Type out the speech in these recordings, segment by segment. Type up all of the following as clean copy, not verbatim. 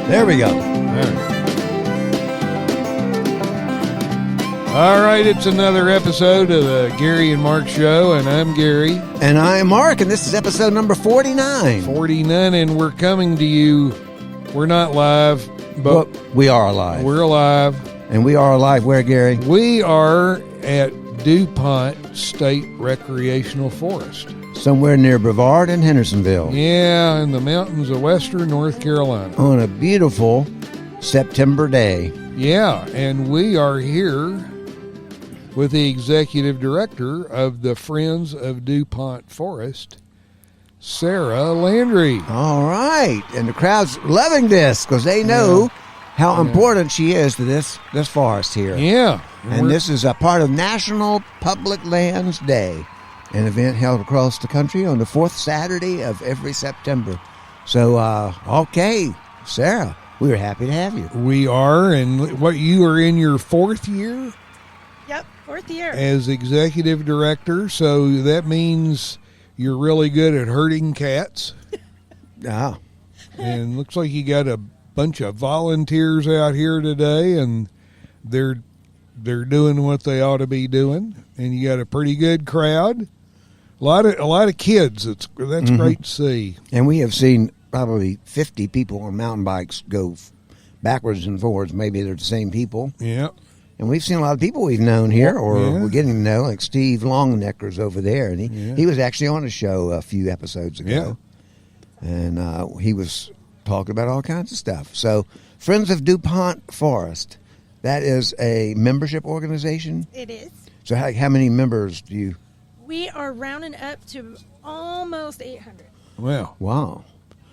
There we go. All right, it's another episode of the Gary and Mark Show, and I'm Gary. And I'm Mark, and this is episode number 49. 49, and we're coming to you. We're not live, but well, we are alive. We're alive. And we are alive where, Gary? We are at DuPont State Recreational Forest. Somewhere near Brevard and Hendersonville. Yeah, in the mountains of western North Carolina. On a beautiful September day. Yeah, and we are here with the executive director of the Friends of DuPont Forest, Sara, Landry. All right. And the crowd's loving this because they know how important she is to this forest here. Yeah. And this is a part of National Public Lands Day, an event held across the country on the fourth Saturday of every September. So, okay, Sara, we were happy to have you. We are, and what, you are in your fourth year? Yep, fourth year. As executive director, so that means you're really good at herding cats. Ah. And looks like you got a bunch of volunteers out here today, and they're doing what they ought to be doing, and you got a pretty good crowd. A lot of kids. That's great to see. And we have seen probably 50 people on mountain bikes go backwards and forwards. Maybe they're the same people. Yeah. And we've seen a lot of people we've known here, or we're getting to know, like Steve Longnecker's over there, and he was actually on a show a few episodes ago. Yeah. And he was talking about all kinds of stuff. So, Friends of DuPont Forest, that is a membership organization? It is. So how many members do you... We are rounding up to almost 800. Well. Wow.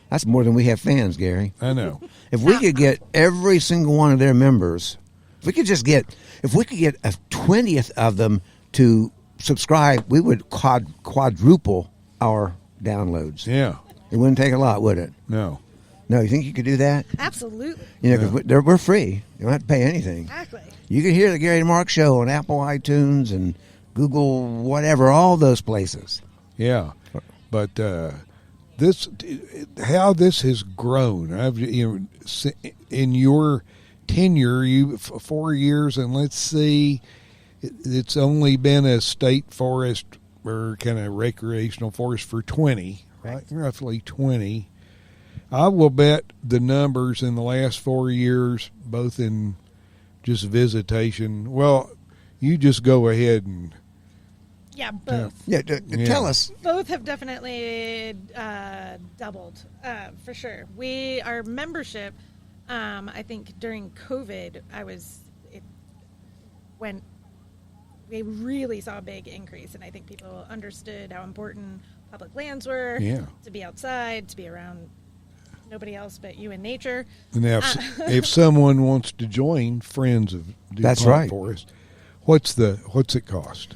That's more than we have fans, Gary. I know. If we could get every single one of their members, if we could get a 20th of them to subscribe, we would quadruple our downloads. Yeah. It wouldn't take a lot, would it? No. No, you think you could do that? Absolutely. You know, because we're free. You don't have to pay anything. Exactly. You can hear the Gary and Mark Show on Apple iTunes and Google, whatever, all those places. Yeah. But how this has grown. In your tenure, 4 years, and let's see, it's only been a state forest or kind of recreational forest for 20, right? Roughly 20. I will bet the numbers in the last 4 years, both in just visitation. Well, you just go ahead and. Yeah, both. Tell us. Both have definitely doubled, for sure. Our membership, I think during COVID, we really saw a big increase, and I think people understood how important public lands were, to be outside, to be around nobody else but you and nature. And if someone wants to join Friends of DuPont Forest, what's it cost?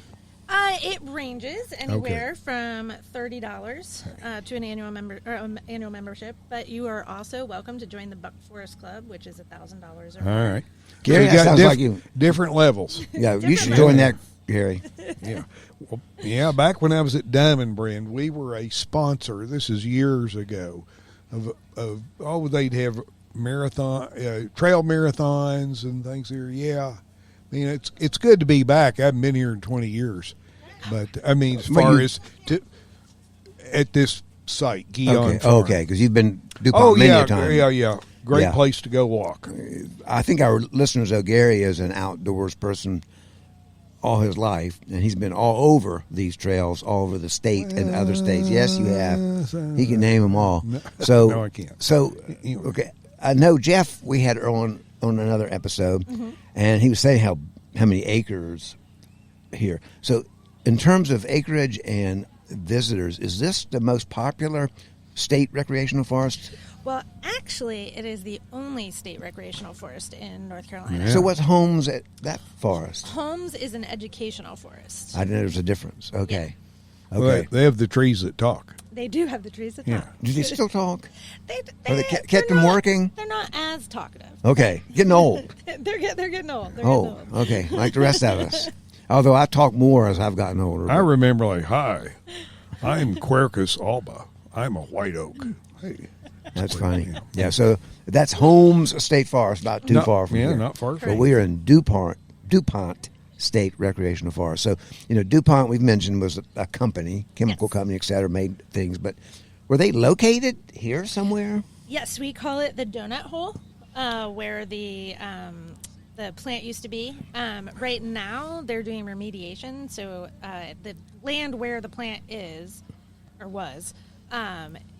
It ranges anywhere from $30 to an annual membership, but you are also welcome to join the Buck Forest Club, which is $1,000 or more. All right, Gary, so you got like you. Different levels. Yeah, you should join that, Gary. Yeah, well, back when I was at Diamond Brand, we were a sponsor. This is years ago. They'd have trail marathons and things here. Yeah, I mean it's good to be back. I haven't been here in 20 years. But, I mean, as far as at this site, Guion Farm. Okay, because you've been DuPont many a time. Yeah. Great place to go walk. I think our listeners, though, Gary is an outdoors person all his life, and he's been all over these trails, all over the state and other states. Yes, you have. He can name them all. No, I can't. So, okay, I know Jeff, we had on another episode, and he was saying how many acres here. So, in terms of acreage and visitors, is this the most popular state recreational forest? Well, actually, it is the only state recreational forest in North Carolina. Yeah. So what's Holmes at that forest? Holmes is an educational forest. I didn't know there's a difference. Okay. Yeah. Okay. Well, they have the trees that talk. They do have the trees that talk. Do they still talk? They kept them working? They're not as talkative. Okay. Getting old. They're getting old. Okay. Like the rest of us. Although I talk more as I've gotten older. I remember hi, I'm Quercus alba. I'm a white oak. Hey. That's funny. Yeah, so that's Holmes State Forest, not too far from here. Yeah, not far from But we are in DuPont State Recreational Forest. So, DuPont, we've mentioned, was a company, chemical company, et cetera, made things. But were they located here somewhere? Yes, we call it the donut hole, where the plant used to be. Right now, they're doing remediation. So the land where the plant is, or was,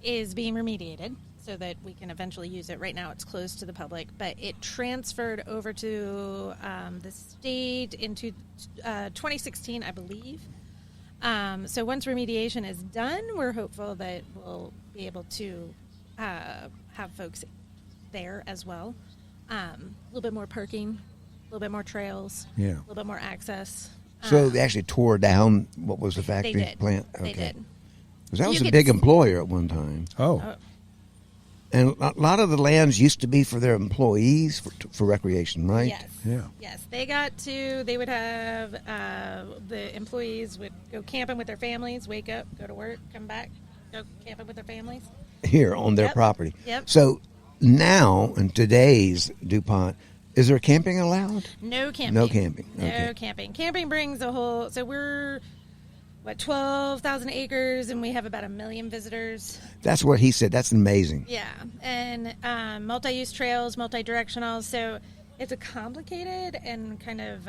is being remediated so that we can eventually use it. Right now, it's closed to the public, but it transferred over to the state into 2016, I believe. So once remediation is done, we're hopeful that we'll be able to have folks there as well. A little bit more parking, a little bit more trails, a little bit more access. So they actually tore down what was the factory plant? They did. Because that was a big employer at one time. Oh. And a lot of the lands used to be for their employees for recreation, right? Yes. Yeah. Yes. They would have, the employees would go camping with their families, wake up, go to work, come back, go camping with their families. Here on their property. Yep. So now, in today's DuPont, is there camping allowed? No camping. No camping. Okay. No camping. Camping brings a whole, so we're, 12,000 acres, and we have about 1 million visitors. That's what he said. That's amazing. Yeah, and multi-use trails, multi-directional. So it's a complicated and kind of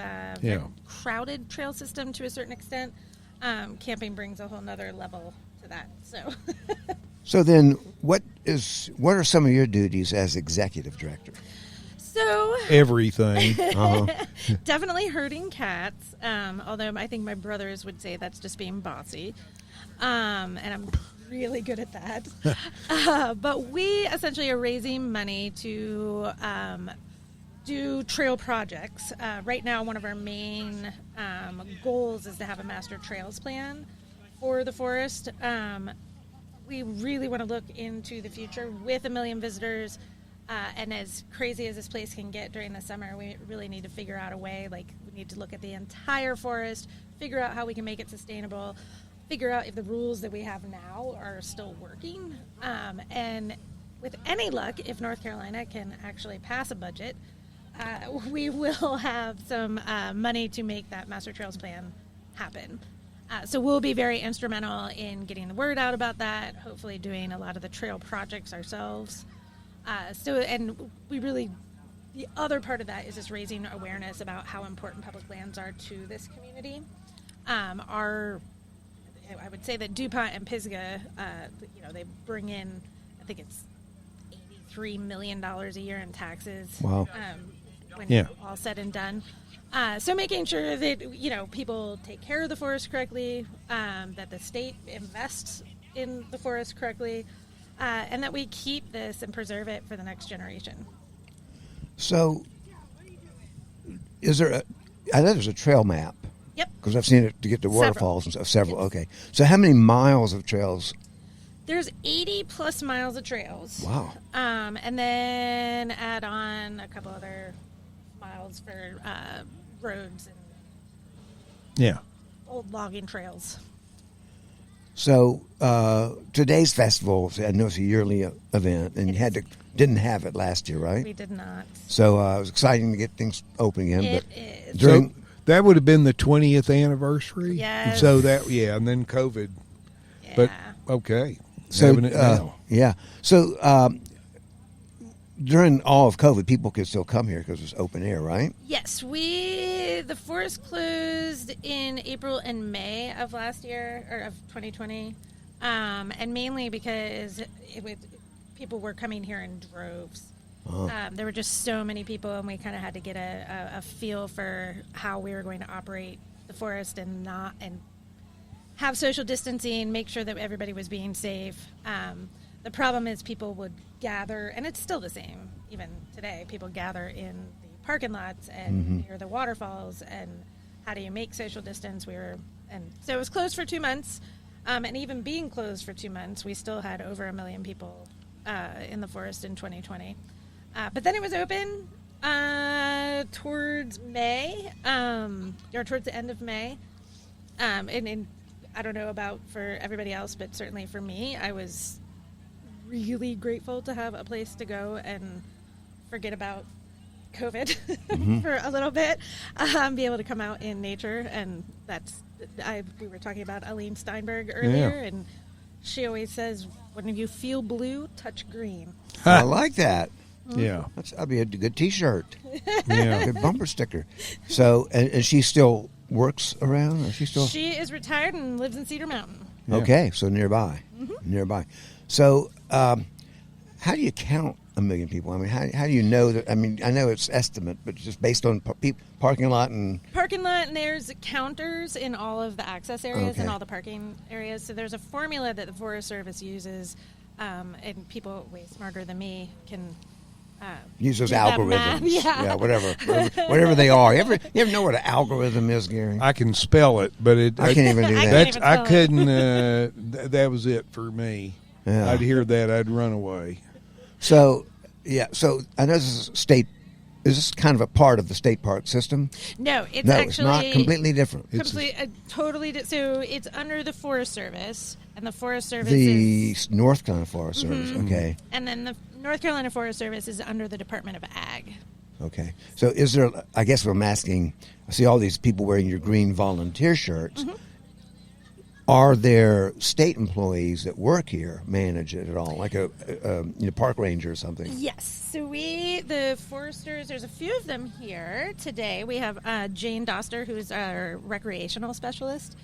crowded trail system to a certain extent. Camping brings a whole nother level to that. So then, what are some of your duties as executive director? So everything. Definitely herding cats. Although I think my brothers would say that's just being bossy, and I'm really good at that. But we essentially are raising money to do trail projects. Right now, one of our main goals is to have a master trails plan for the forest. We really want to look into the future with 1 million visitors. And as crazy as this place can get during the summer, we really need to figure out a way. We need to look at the entire forest, figure out how we can make it sustainable, figure out if the rules that we have now are still working. And with any luck, if North Carolina can actually pass a budget, we will have some money to make that Master Trails Plan happen. So we'll be very instrumental in getting the word out about that, hopefully doing a lot of the trail projects ourselves. And the other part of that is just raising awareness about how important public lands are to this community. I would say that DuPont and Pisgah, they bring in, I think it's $83 million a year in taxes. Wow. When all said and done. So making sure that, people take care of the forest correctly, that the state invests in the forest correctly, and that we keep this and preserve it for the next generation. So, I know there's a trail map. Yep. Because I've seen it to get to waterfalls and stuff. Several. Yes. Okay. So how many miles of trails? There's 80 plus miles of trails. Wow. And then add on a couple other miles for roads and old logging trails. So today's festival, I know it's a yearly event, and you didn't have it last year, right? We did not. So it was exciting to get things open again. It but is. So that would have been the 20th anniversary. Yes. So and then COVID. Yeah. But okay. So Having it now. yeah. So during all of COVID, people could still come here because it was open air, right? Yes, the forest closed in April and May of last year, or of 2020, and mainly because people were coming here in droves. There were just so many people, and we kind of had to get a feel for how we were going to operate the forest and have social distancing, make sure that everybody was being safe. The problem is people would gather, and it's still the same even today. People gather in the parking lots and near the waterfalls, and how do you make social distance? So it was closed for 2 months, and even being closed for 2 months, we still had over 1 million people in the forest in 2020. But then it was open towards May, or towards the end of May, and I don't know about for everybody else, but certainly for me, I was really grateful to have a place to go and forget about COVID for a little bit, be able to come out in nature. And we were talking about Aline Steinberg earlier, and she always says, when you feel blue, touch green. I like that. Yeah. That'd be a good T-shirt. Yeah. Good bumper sticker. So, and she still works around? Or She is retired and lives in Cedar Mountain. Yeah. Okay, so nearby. Nearby. So, how do you count 1 million people? I mean, how do you know that? I mean, I know it's estimate, but just based on parking lot and there's counters in all of the access areas and all the parking areas. So there's a formula that the Forest Service uses, and people way smarter than me can use those do that algorithms. math. Yeah, whatever they are. You ever know what an algorithm is, Gary? I can spell it, but I can't even do that. I couldn't. That was it for me. Yeah. I'd hear that, I'd run away. So, So I know this is state. Is this kind of a part of the state park system? No, it's No, actually it's not completely different. So it's under the Forest Service, and the Forest Service The is, North Carolina Forest Service. Okay. and then the North Carolina Forest Service is under the Department of Ag. Okay. So is there, I guess what I'm asking, I see all these people wearing your green volunteer shirts. Are there state employees that work here manage it at all, like a park ranger or something? Yes. So the foresters, there's a few of them here today. We have Jane Doster, who is our recreational specialist.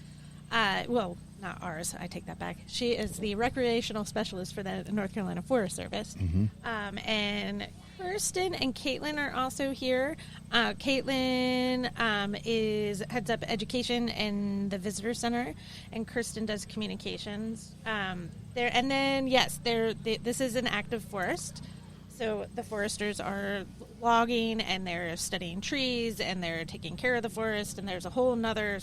Well, not ours. I take that back. She is the recreational specialist for the North Carolina Forest Service. And Kirsten and Caitlin are also here. Caitlin heads up education and the visitor center, and Kirsten does communications. This is an active forest, so the foresters are logging and they're studying trees and they're taking care of the forest. And there's a whole nother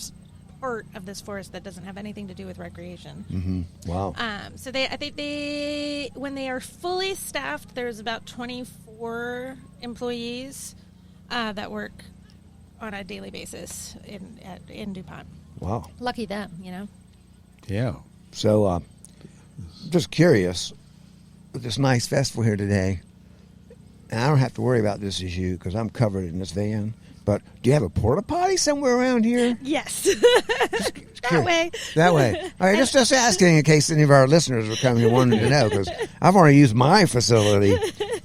part of this forest that doesn't have anything to do with recreation. Wow. So I think when they are fully staffed, there's about 24 employees that work on a daily basis in DuPont. Wow. Lucky them, Yeah. So, just curious, with this nice festival here today, and I don't have to worry about this issue because I'm covered in this van, but do you have a porta potty somewhere around here? Yes. That way. That way. All right, just asking in case any of our listeners are coming here wanting to know, because I've already used my facility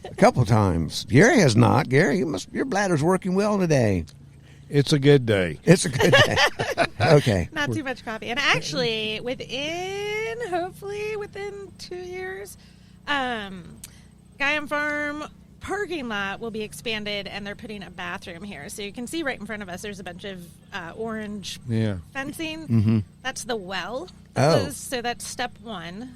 a couple times. Gary has not. Gary, your bladder's working well today. It's a good day. It's a good day. Okay. Not too much coffee. And actually, hopefully within 2 years, Guyam Farm parking lot will be expanded, and they're putting a bathroom here. So you can see right in front of us, there's a bunch of orange fencing. That's the well. So that's step one.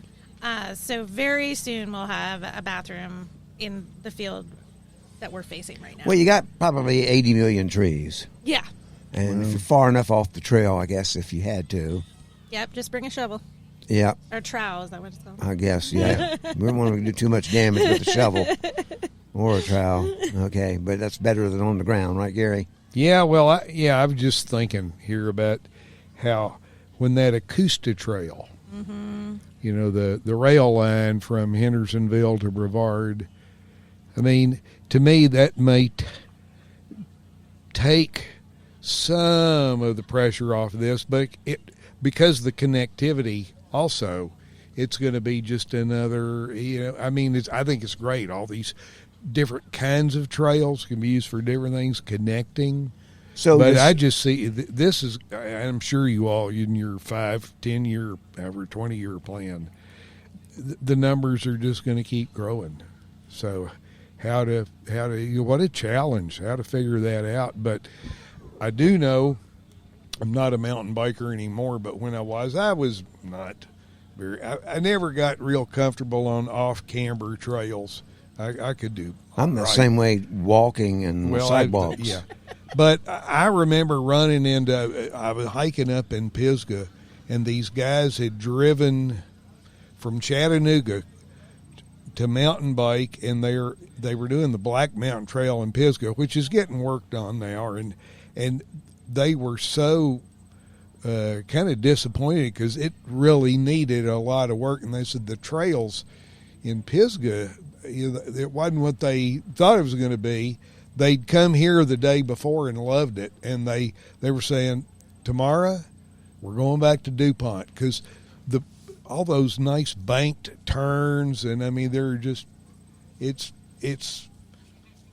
So very soon we'll have a bathroom in the field that we're facing right now. Well, you got probably 80 million trees. Yeah. And if you're far enough off the trail, I guess, if you had to. Yep, just bring a shovel. Yeah. Or trowel, is that what it's called? I guess, yeah. We don't want to do too much damage with a shovel or a trowel. Okay, but that's better than on the ground, right, Gary? Yeah, well, I was just thinking here about how when that Acosta Trail, the rail line from Hendersonville to Brevard, I mean, to me that may take some of the pressure off of this, but because the connectivity also, it's going to be just another, I think it's great. All these different kinds of trails can be used for different things, connecting. But I just see this is, I'm sure you all in your 5, 10 year, however 20-year plan, the numbers are just going to keep growing. So what a challenge, how to figure that out. But I do know, I'm not a mountain biker anymore, but when I was not very, I never got real comfortable on off-camber trails. I could do. I'm the same way walking and sidewalks. But I remember running I was hiking up in Pisgah, and these guys had driven from Chattanooga to mountain bike, and they were doing the Black Mountain Trail in Pisgah, which is getting worked on now, and they were so kind of disappointed because it really needed a lot of work, and they said the trails in Pisgah, it wasn't what they thought it was going to be. They'd come here the day before and loved it, and they were saying, tomorrow we're going back to DuPont, because all those nice banked turns, and I mean they're just it's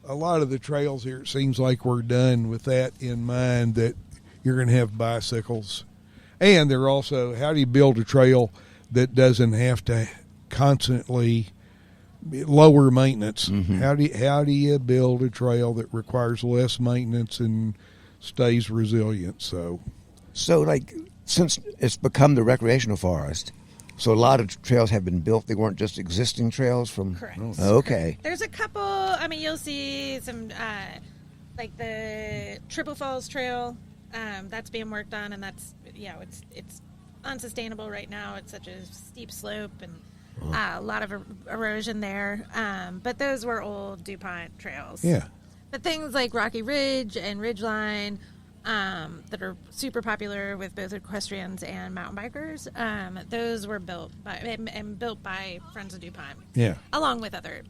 a lot of the trails here. It seems like we're done with that in mind, that you're going to have bicycles, and they're also, how do you build a trail that doesn't have to constantly lower maintenance? How do you build a trail that requires less maintenance and stays resilient? So like, since it's become the recreational forest, so a lot of trails have been built. They weren't just existing trails from. Correct. Oh, okay. There's a couple. I mean, you'll see some like the Triple Falls Trail. That's being worked on, and that's it's unsustainable right now. It's such a steep slope and a lot of erosion there. But those were old DuPont trails. yeah. But things like Rocky Ridge and Ridgeline, that are super popular with both equestrians and mountain bikers, those were built by Friends of DuPont. Yeah. Along with other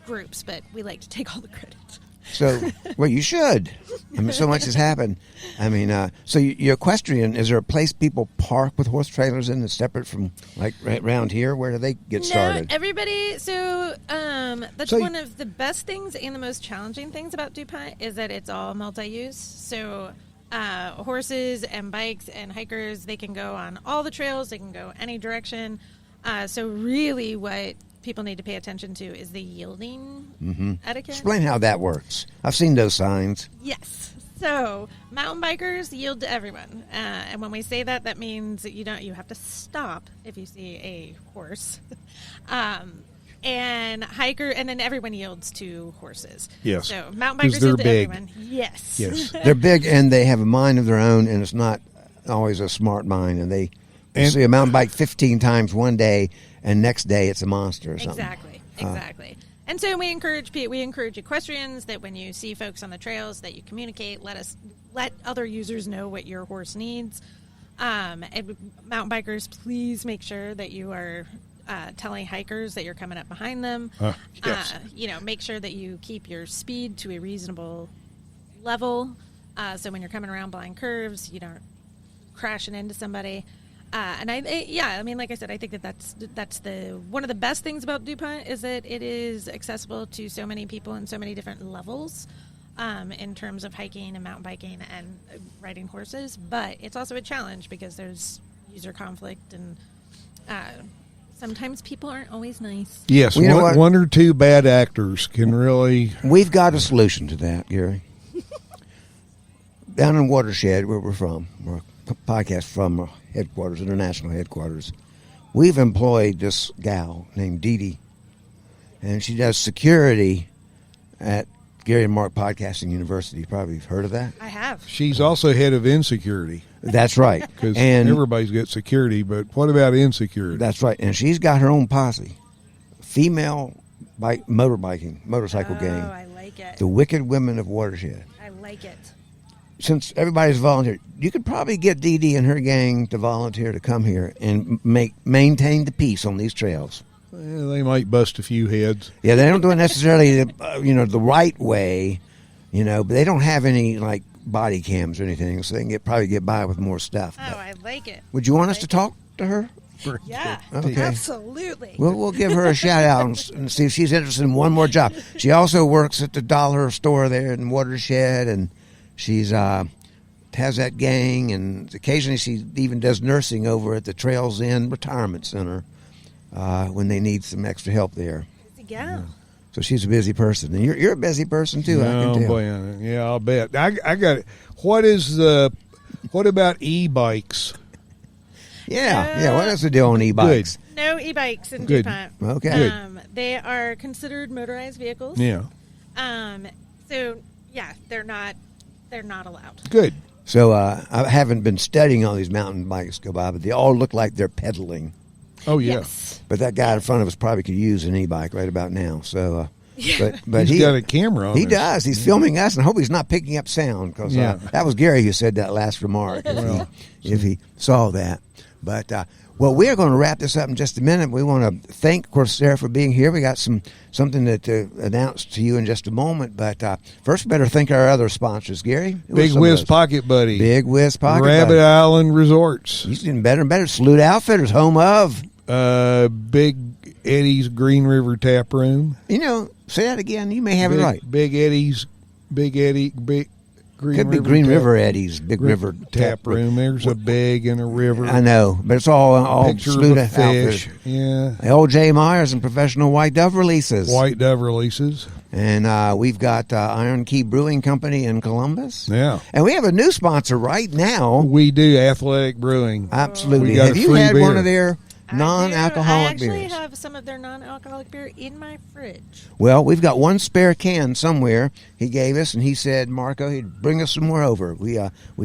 groups, but we like to take all the credit. So, well, you should. I mean, so much has happened. I mean, so your equestrian, is there a place people park with horse trailers in that's separate from, like, right around here? Where do they get started? No, everybody. So that's So one of the best things and the most challenging things about DuPont is that it's all multi-use. So horses and bikes and hikers, they can go on all the trails. They can go any direction. So really what people need to pay attention to is the yielding etiquette. Explain how that works. I've seen those signs. Yes. So mountain bikers yield to everyone, and when we say that, that means that you have to stop if you see a horse, and then everyone yields to horses. Yes. So mountain 'Cause bikers they're yield to big. everyone. Yes. Yes. They're big and they have a mind of their own, and it's not always a smart mind. And you see a mountain bike 15 times one day, and next day it's a monster or something. Exactly. And so we encourage equestrians that when you see folks on the trails that you communicate, let other users know what your horse needs. And mountain bikers, please make sure that you are telling hikers that you're coming up behind them. Yes. Make sure that you keep your speed to a reasonable level. So when you're coming around blind curves, you don't crashing into somebody. And like I said, I think that's one of the best things about DuPont is that it is accessible to so many people in so many different levels, in terms of hiking and mountain biking and riding horses. But it's also a challenge because there's user conflict and sometimes people aren't always nice. Yes, Well, one or two bad actors can really. We've got a solution to that, Gary. Down in Watershed, where we're from, we're a podcast from our headquarters, international headquarters. We've employed this gal named Eddy, and she does security at Gary and Mark Podcasting University. You probably heard of that. I have. She's also head of insecurity. That's right. Because And everybody's got security, but what about insecurity? that's right. And she's got her own posse, female motorcycle gang. Oh, I like it. The Wicked Women of Watershed. I like it. Since everybody's volunteered, you could probably get Dee Dee and her gang to volunteer to come here and maintain the peace on these trails. They might bust a few heads. Yeah, they don't do it necessarily, the right way, but they don't have any like body cams or anything, so they can probably get by with more stuff. Oh, I like it. Would you want us to talk to her? Yeah, Okay. absolutely. We'll give her a shout out and see if she's interested in one more job. She also works at the dollar store there in Watershed, and she's has that gang, and occasionally she even does nursing over at the Trails End Retirement Center when they need some extra help there. Yeah. So she's a busy person, and you're a busy person too. I can tell. Boy, yeah, I'll bet. I got it. What about e-bikes? Yeah. What is the deal on e-bikes? No e-bikes in Good. DuPont. Okay. They are considered motorized vehicles. Yeah. So yeah, they're not allowed. Good. So I haven't been studying all these mountain bikes go by, but they all look like they're pedaling. Oh yeah. Yes. But that guy in front of us probably could use an e-bike right about now. So, but He's got a camera on. He does. He's filming us, and I hope he's not picking up sound because that was Gary who said that last remark. If he saw that, but Well, we are going to wrap this up in just a minute. We want to thank, of course, Sara for being here. We got something to announce to you in just a moment. But first, we better thank our other sponsors, Gary. Big Whizz Pocket Buddy. Big Whizz Pocket Rabbit Buddy. Island Resorts. He's getting better and better. Saluda Outfitters, home of Big Eddy's Green River Tap Room. Say that again. You may have it right. Big Eddy's, Big Green Could be River Green Tap- River Eddy's, Big River Tap Room. There's a big and a river. I know, but it's all Picture of Saluda a fish. Outfitters. Yeah. L.J. Meyers and Professional White Dove Releases. White Dove Releases. And we've got Iron Key Brewing Company in Columbus. Yeah. And we have a new sponsor right now. We do Athletic Brewing. Absolutely. We got Have a you free had beer. one of their I non-alcoholic actually beers? have some of their non-alcoholic beer in my fridge. Well, we've got one spare can somewhere he gave us, and he said, Marco, he'd bring us some more over. We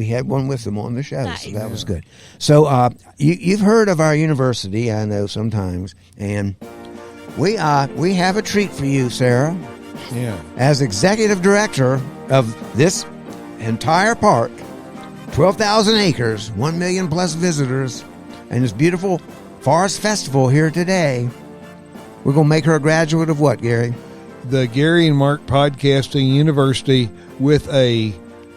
had one with him on the show, Nice. so that was good. So you've heard of our university, I know sometimes, and we have a treat for you, Sara. Yeah. As executive director of this entire park, 12,000 acres, 1 million plus visitors, and this beautiful Forest Festival here today, we're going to make her a graduate of what, Gary? The Gary and Mark Podcasting University with a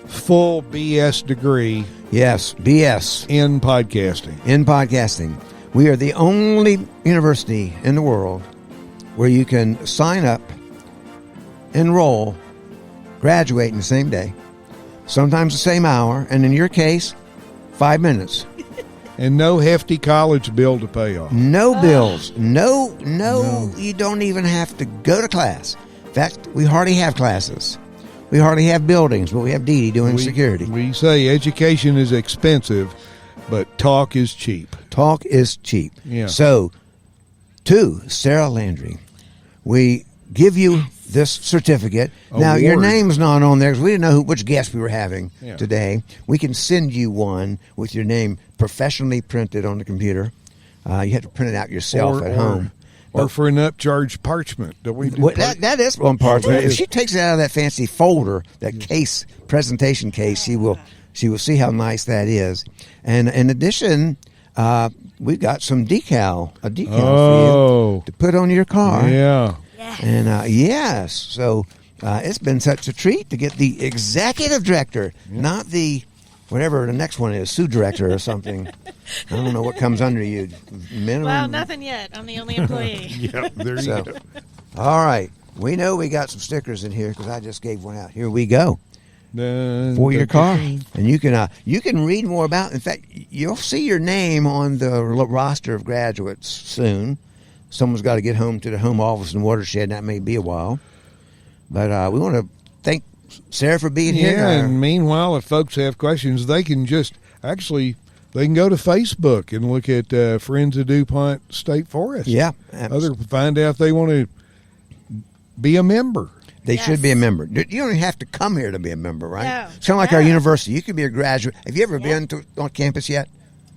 full BS degree Yes, BS in podcasting. in podcasting. We are the only university in the world where you can sign up, enroll, graduate in the same day, sometimes the same hour, and in your case, 5 minutes. And no hefty college bill to pay off. No bills. No, you don't even have to go to class. In fact, we hardly have classes. We hardly have buildings, but we have Dee Dee doing security. We say education is expensive, but talk is cheap. Talk is cheap. Yeah. So, to Sara Landry, we give you this certificate. Now, your Award. name's not on there because we didn't know which guest we were having Yeah. today. We can send you one with your name professionally printed on the computer. You have to print it out yourself at home. Or for an upcharge parchment. Do we do Well, that is one part. That If is- she takes it out of that fancy folder, that case, presentation case, she will see how nice that is. And in addition, we've got some decal for you to put on your car. Yeah. And yes, so it's been such a treat to get the executive director, not the whatever the next one is, sous director or something. I don't know what comes under you. Minimum. Well, nothing yet. I'm the only employee. Yeah, there you So, go. all right. We know we got some stickers in here because I just gave one out. Here we go Dun, for your dun, car, dun. and you can read more about. In fact, you'll see your name on the roster of graduates soon. Someone's got to get home to the home office and watershed. And that may be a while, but we want to thank Sara for being here. Yeah, and meanwhile, if folks have questions, they can just they can go to Facebook and look at Friends of DuPont State Forest. Yeah, Find out if they want to be a member. they Yes. should be a member. You don't even have to come here to be a member, right? No. It's kind of like our No. university. You could be a graduate. Have you ever Yeah. been on campus yet?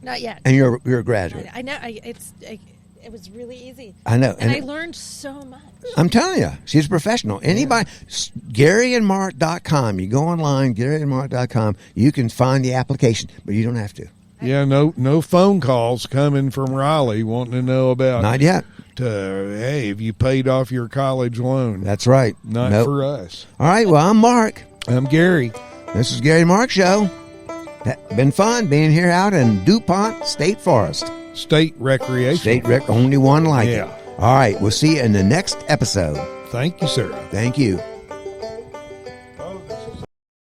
Not yet. And you're a graduate. I know. It was really easy. I know. And And I learned so much. I'm telling you, she's a professional. Anybody, GaryandMark.com. You go online, GaryandMark.com. You can find the application, but you don't have to. Yeah, no phone calls coming from Raleigh wanting to know about. Not yet. Hey, have you paid off your college loan? That's right. Not Nope. for us. All right. Well, I'm Mark. I'm Gary. This is Gary and Mark Show. Been fun being here out in DuPont State Forest. State Recreation. State Rec, only one like it. Yeah. All right. We'll see you in the next episode. Thank you, sir. Thank you.